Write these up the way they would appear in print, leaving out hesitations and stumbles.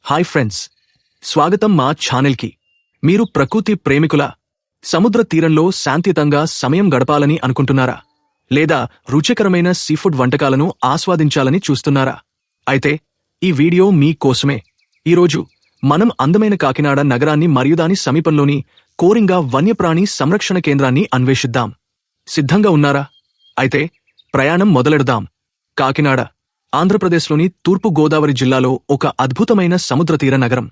Hi friends, స్వాగతం మా ఛానల్కి. మీరు ప్రకృతి ప్రేమికుల సముద్ర తీరంలో శాంతియుతంగా సమయం గడపాలని అనుకుంటున్నారా? లేదా రుచికరమైన సీఫుడ్ వంటకాలను ఆస్వాదించాలని చూస్తున్నారా? అయితే ఈ వీడియో మీ కోసమే. ఈరోజు మనం అందమైన కాకినాడ నగరాన్ని మరియు దాని సమీపంలోని కోరింగా వన్యప్రాణి సంరక్షణ కేంద్రాన్ని అన్వేషిద్దాం. సిద్ధంగా ఉన్నారా? అయితే ప్రయాణం మొదలెడదాం. కాకినాడ ఆంధ్రప్రదేశ్లోని తూర్పు గోదావరి జిల్లాలో ఒక అద్భుతమైన సముద్రతీర నగరం.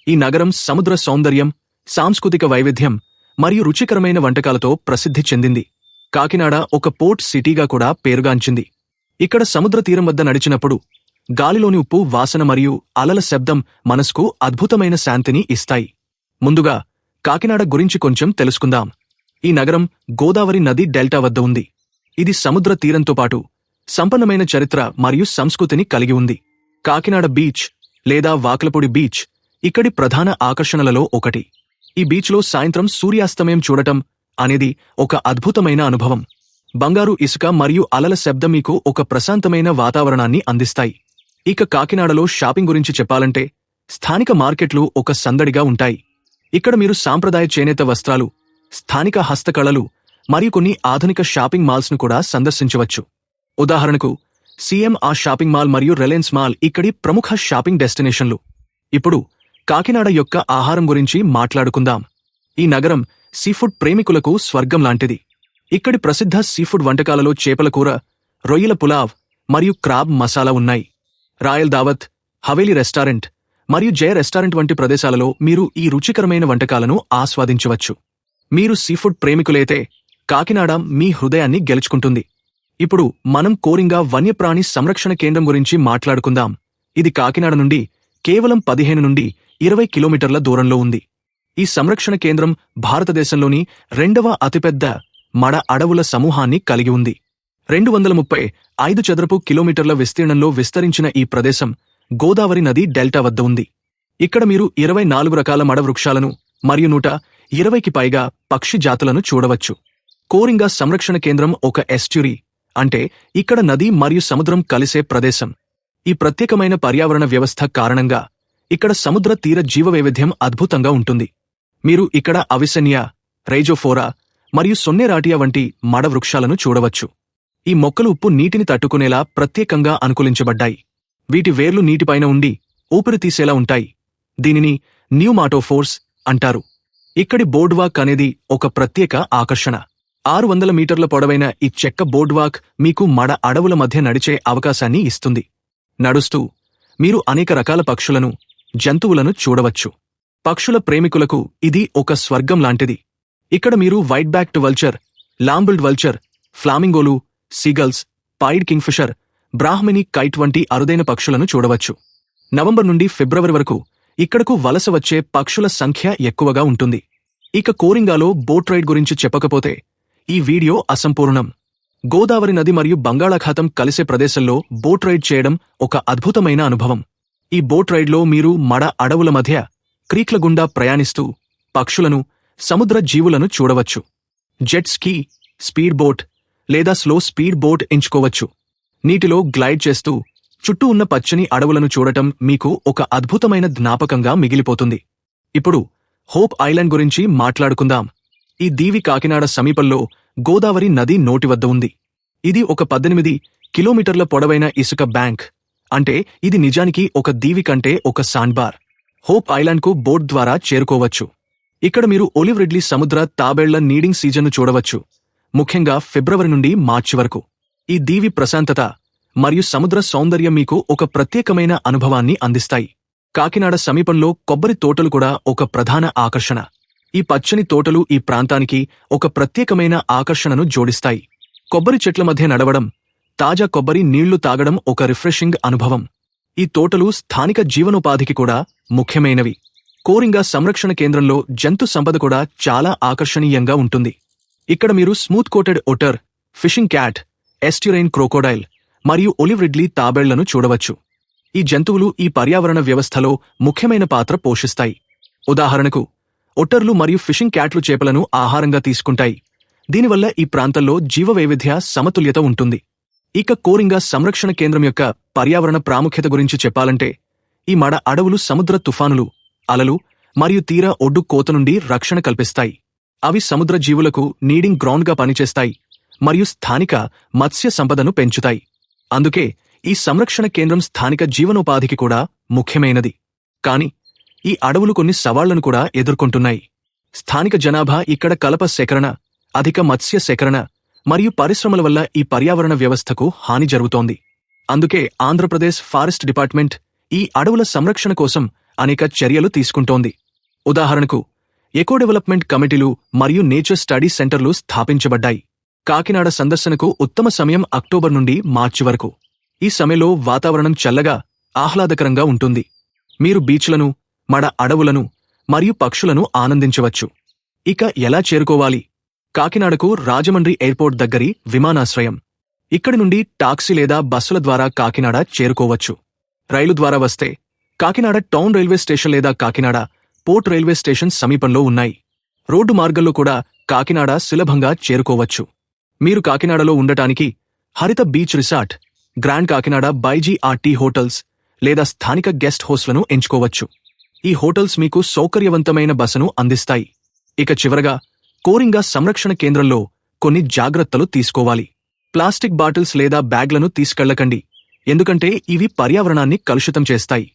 ఈ నగరం సముద్ర సౌందర్యం, సాంస్కృతిక వైవిధ్యం మరియు రుచికరమైన వంటకాలతో ప్రసిద్ధి చెందింది. కాకినాడ ఒక పోర్ట్ సిటీగా కూడా పేరుగాంచింది. ఇక్కడ సముద్ర తీరం వద్ద నడిచినప్పుడు గాలిలోని ఉప్పు వాసన మరియు అలల శబ్దం మనసుకు అద్భుతమైన శాంతిని ఇస్తాయి. ముందుగా కాకినాడ గురించి కొంచెం తెలుసుకుందాం. ఈ నగరం గోదావరి నది డెల్టా వద్ద ఉంది. ఇది సముద్ర తీరంతో పాటు సంపన్నమైన చరిత్ర మరియు సంస్కృతిని కలిగి ఉంది. కాకినాడ బీచ్ లేదా వాకలపూడి బీచ్ ఇక్కడి ప్రధాన ఆకర్షణలలో ఒకటి. ఈ బీచ్లో సాయంత్రం సూర్యాస్తమయం చూడటం అనేది ఒక అద్భుతమైన అనుభవం. బంగారు ఇసుక మరియు అలల శబ్దం మీకు ఒక ప్రశాంతమైన వాతావరణాన్ని అందిస్తాయి. ఇక కాకినాడలో షాపింగ్ గురించి చెప్పాలంటే స్థానిక మార్కెట్లు ఒక సందడిగా ఉంటాయి. ఇక్కడ మీరు సాంప్రదాయ చేనేత వస్త్రాలు, స్థానిక హస్తకళలు మరియు కొన్ని ఆధునిక షాపింగ్ మాల్స్ను కూడా సందర్శించవచ్చు. ఉదాహరణకు సిఎంఆర్ షాపింగ్ మాల్ మరియు రిలయన్స్ మాల్ ఇక్కడి ప్రముఖ షాపింగ్ డెస్టినేషన్లు. ఇప్పుడు కాకినాడ యొక్క ఆహారం గురించి మాట్లాడుకుందాం. ఈ నగరం సీఫుడ్ ప్రేమికులకు స్వర్గం లాంటిది. ఇక్కడి ప్రసిద్ధ సీఫుడ్ వంటకాలలో చేపల కూర, రొయ్యల పులావ్ మరియు క్రాబ్ మసాలా ఉన్నాయి. రాయల్ దావత్, హవేలీ రెస్టారెంట్ మరియు జయ రెస్టారెంట్ వంటి ప్రదేశాలలో మీరు ఈ రుచికరమైన వంటకాలను ఆస్వాదించవచ్చు. మీరు సీఫుడ్ ప్రేమికులైతే కాకినాడ మీ హృదయాన్ని గెలుచుకుంటుంది. ఇప్పుడు మనం కోరింగా వన్యప్రాణి సంరక్షణ కేంద్రం గురించి మాట్లాడుకుందాం. ఇది కాకినాడ నుండి కేవలం 15 నుండి 20 కిలోమీటర్ల దూరంలో ఉంది. ఈ సంరక్షణ కేంద్రం భారతదేశంలోని 2వ అతిపెద్ద మడ అడవుల సమూహాన్ని కలిగి ఉంది. 235 చదరపు కిలోమీటర్ల విస్తీర్ణంలో విస్తరించిన ఈ ప్రదేశం గోదావరి నది డెల్టా వద్ద ఉంది. ఇక్కడ మీరు 24 రకాల మడ వృక్షాలను మరియు 120కి పైగా పక్షి జాతులను చూడవచ్చు. కోరింగా సంరక్షణ కేంద్రం ఒక ఎస్ట్యూరీ, అంటే ఇక్కడ నది మరియు సముద్రం కలిసే ప్రదేశం. ఈ ప్రత్యేకమైన పర్యావరణ వ్యవస్థ కారణంగా ఇక్కడ సముద్ర తీర జీవవైవిధ్యం అద్భుతంగా ఉంటుంది. మీరు ఇక్కడ అవిసెనియా, రైజోఫోరా మరియు సొన్నెరాటియా వంటి మడ వృక్షాలను చూడవచ్చు. ఈ మొక్కలు ఉప్పు నీటిని తట్టుకునేలా ప్రత్యేకంగా అనుకూలించబడ్డాయి. వీటి వేర్లు నీటిపైన ఉండి ఊపిరి తీసేలా ఉంటాయి. దీనిని న్యూమాటోఫోర్స్ అంటారు. ఇక్కడి బోర్డ్వాక్ అనేది ఒక ప్రత్యేక ఆకర్షణ. 600 మీటర్ల పొడవైన ఈ చెక్క బోర్డ్వాక్ మీకు మడ అడవుల మధ్య నడిచే అవకాశాన్ని ఇస్తుంది. నడుస్తూ మీరు అనేక రకాల పక్షులను, జంతువులను చూడవచ్చు. పక్షుల ప్రేమికులకు ఇది ఒక స్వర్గం లాంటిది. ఇక్కడ మీరు white backed vulture, long billed vulture, ఫ్లామింగోలు, seagulls, pied kingfisher, brahminy kite వంటి అరుదైన పక్షులను చూడవచ్చు. నవంబర్ నుండి ఫిబ్రవరి వరకు ఇక్కడకు వలస వచ్చే పక్షుల సంఖ్య ఎక్కువగా ఉంటుంది. ఇక కోరింగాలో బోట్ రైడ్ గురించి చెప్పకపోతే ఈ వీడియో అసంపూర్ణం. గోదావరి నది మరియు బంగాళాఖాతం కలిసే ప్రదేశంలో బోట్ రైడ్ చేయడం ఒక అద్భుతమైన అనుభవం. ఈ బోట్ రైడ్లో మీరు మడ అడవుల మధ్య క్రీక్ల గుండా ప్రయాణిస్తూ పక్షులను, సముద్ర జీవులను చూడవచ్చు. జెట్ స్కీ, స్పీడ్ బోట్ లేదా స్లో స్పీడ్ బోట్ ఎంచుకోవచ్చు. నీటిలో గ్లైడ్ చేస్తూ చుట్టూ ఉన్న పచ్చని అడవులను చూడటం మీకు ఒక అద్భుతమైన జ్ఞాపకంగా మిగిలిపోతుంది. ఇప్పుడు హోప్ ఐలాండ్ గురించి మాట్లాడుకుందాం. ఈ దీవి కాకినాడ సమీపంలో గోదావరి నది నోటి వద్ద ఉంది. ఇది ఒక 18 కిలోమీటర్ల పొడవైన ఇసుక బ్యాంక్. అంటే ఇది నిజానికి ఒక దీవి కంటే ఒక సాండ్బార్. హోప్ ఐలాండ్కు బోట్ ద్వారా చేరుకోవచ్చు. ఇక్కడ మీరు ఒలివ్ రిడ్లీ సముద్ర తాబేళ్ల నీడింగ్ సీజన్ను చూడవచ్చు, ముఖ్యంగా ఫిబ్రవరి నుండి మార్చి వరకు. ఈ దీవి ప్రశాంతత మరియు సముద్ర సౌందర్యం మీకు ఒక ప్రత్యేకమైన అనుభవాన్ని అందిస్తాయి. కాకినాడ సమీపంలో కొబ్బరి తోటలు కూడా ఒక ప్రధాన ఆకర్షణ. ఈ పచ్చని తోటలు ఈ ప్రాంతానికి ఒక ప్రత్యేకమైన ఆకర్షణను జోడిస్తాయి. కొబ్బరి చెట్ల మధ్య నడవడం, తాజా కొబ్బరి నీళ్లు తాగడం ఒక రిఫ్రెషింగ్ అనుభవం. ఈ తోటలు స్థానిక జీవనోపాధికి కూడా ముఖ్యమైనవి. కోరింగా సంరక్షణ కేంద్రంలో జంతు సంపద కూడా చాలా ఆకర్షణీయంగా ఉంటుంది. ఇక్కడ మీరు smooth coated otter, fishing cat, estuarine crocodile మరియు ఒలివ్ రిడ్లీ తాబేళ్లను చూడవచ్చు. ఈ జంతువులు ఈ పర్యావరణ వ్యవస్థలో ముఖ్యమైన పాత్ర పోషిస్తాయి. ఉదాహరణకు ఒట్టర్లు మరియు ఫిషింగ్ క్యాట్లు చేపలను ఆహారంగా తీసుకుంటాయి. దీనివల్ల ఈ ప్రాంతంలో జీవవైవిధ్య సమతుల్యత ఉంటుంది. ఇక కోరింగా సంరక్షణ కేంద్రం యొక్క పర్యావరణ ప్రాముఖ్యత గురించి చెప్పాలంటే ఈ మడ అడవులు సముద్ర తుఫానులు, అలలు మరియు తీర ఒడ్డు కోత నుండి రక్షణ కల్పిస్తాయి. అవి సముద్ర జీవులకు నీడింగ్ గ్రౌండ్గా పనిచేస్తాయి మరియు స్థానిక మత్స్య సంపదను పెంచుతాయి. అందుకే ఈ సంరక్షణ కేంద్రం స్థానిక జీవనోపాధికి కూడా ముఖ్యమైనది. కాని ఈ అడవులు కొన్ని సవాళ్లను కూడా ఎదుర్కొంటున్నాయి. స్థానిక జనాభా ఇక్కడ కలప సేకరణ, అధిక మత్స్య సేకరణ మరియు పరిశ్రమల వల్ల ఈ పర్యావరణ వ్యవస్థకు హాని జరుగుతోంది. అందుకే ఆంధ్రప్రదేశ్ ఫారెస్ట్ డిపార్ట్మెంట్ ఈ అడవుల సంరక్షణ కోసం అనేక చర్యలు తీసుకుంటోంది. ఉదాహరణకు ఎకో డెవలప్మెంట్ కమిటీలు మరియు నేచర్ స్టడీ సెంటర్లు స్థాపించబడ్డాయి. కాకినాడ సందర్శనకు ఉత్తమ సమయం అక్టోబర్ నుండి మార్చి వరకు. ఈ సమయంలో వాతావరణం చల్లగా, ఆహ్లాదకరంగా ఉంటుంది. మీరు బీచ్లను, మడ అడవులను మరియు పక్షులను ఆనందించవచ్చు. ఇక ఎలా చేరుకోవాలి? కాకినాడకు రాజమండ్రి ఎయిర్పోర్ట్ దగ్గరి విమానాశ్రయం. ఇక్కడి నుండి టాక్సీ లేదా బస్సుల ద్వారా కాకినాడ చేరుకోవచ్చు. రైలు ద్వారా వస్తే కాకినాడ టౌన్ రైల్వే స్టేషన్ లేదా కాకినాడ పోర్ట్ రైల్వే స్టేషన్ సమీపంలో ఉన్నాయి. రోడ్డు మార్గంలో కూడా కాకినాడ సులభంగా చేరుకోవచ్చు. మీరు కాకినాడలో ఉండటానికి Haritha beach resort, grand Kakinada by GRT hotels లేదా స్థానిక గెస్ట్ హౌస్లను ఎంచుకోవచ్చు. ఈ హోటల్స్ మీకు సౌకర్యవంతమైన బసను అందిస్తాయి. ఇక చివరగా కోరింగా సంరక్షణ కేంద్రంలో కొన్ని జాగ్రత్తలు తీసుకోవాలి. ప్లాస్టిక్ బాటిల్స్ లేదా బ్యాగ్లను తీసుకెళ్లకండి, ఎందుకంటే ఇవి పర్యావరణాన్ని కలుషితం చేస్తాయి.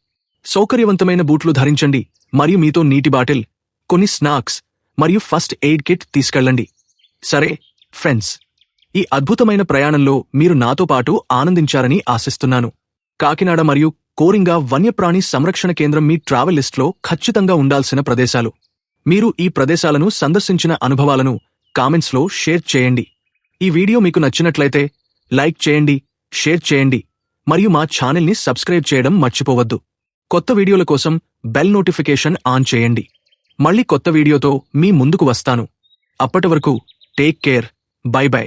సౌకర్యవంతమైన బూట్లు ధరించండి మరియు మీతో నీటి బాటిల్, కొన్ని స్నాక్స్ మరియు ఫస్ట్ ఎయిడ్ కిట్ తీసుకెళ్లండి. సరే ఫ్రెండ్స్, ఈ అద్భుతమైన ప్రయాణంలో మీరు నాతో పాటు ఆనందించారని ఆశిస్తున్నాను. కాకినాడ మరియు కోరింగా వన్యప్రాణి సంరక్షణ కేంద్రం మీ ట్రావెల్ లిస్ట్లో ఖచ్చితంగా ఉండాల్సిన ప్రదేశాలు. మీరు ఈ ప్రదేశాలను సందర్శించిన అనుభవాలను కామెంట్స్లో షేర్ చేయండి. ఈ వీడియో మీకు నచ్చినట్లయితే లైక్ చేయండి, షేర్ చేయండి మరియు మా ఛానల్ని సబ్స్క్రైబ్ చేయడం మర్చిపోవద్దు. కొత్త వీడియోల కోసం బెల్ నోటిఫికేషన్ ఆన్ చేయండి. మళ్ళీ కొత్త వీడియోతో మీ ముందుకు వస్తాను. అప్పటి వరకు టేక్ కేర్, బై బై.